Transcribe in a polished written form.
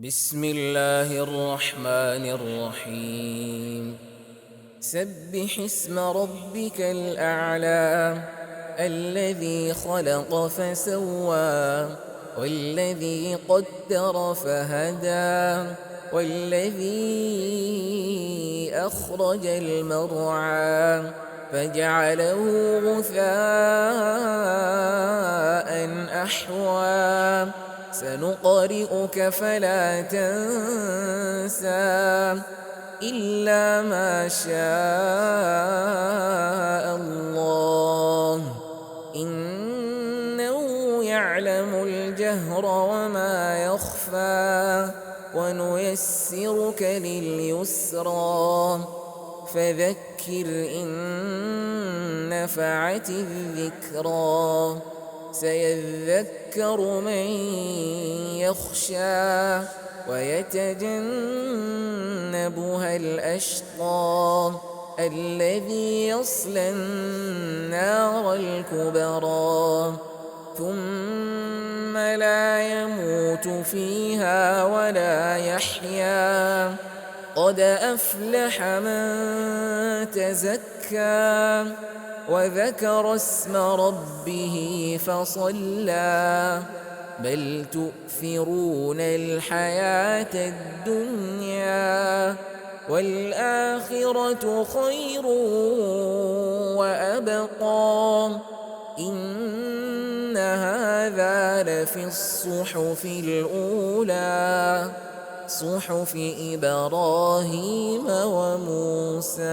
بسم الله الرحمن الرحيم. سبح اسم ربك الأعلى الذي خلق فسوى والذي قدر فهدى والذي أخرج المرعى فجعله غثاء أحوى سنقرئك فلا تنسى إلا ما شاء الله إنه يعلم الجهر وما يخفى ونيسرك لليسرى فذكر إن نفعت الذكرى سيذكر من يخشى ويتجنبها الأشقى الذي يصلى النار الكبرى ثم لا يموت فيها ولا يحيا قد أفلح من تزكى وذكر اسم ربه فصلى بل تؤثرون الحياة الدنيا والآخرة خير وأبقى إن هذا لفي الصحف الأولى صحف إبراهيم وموسى.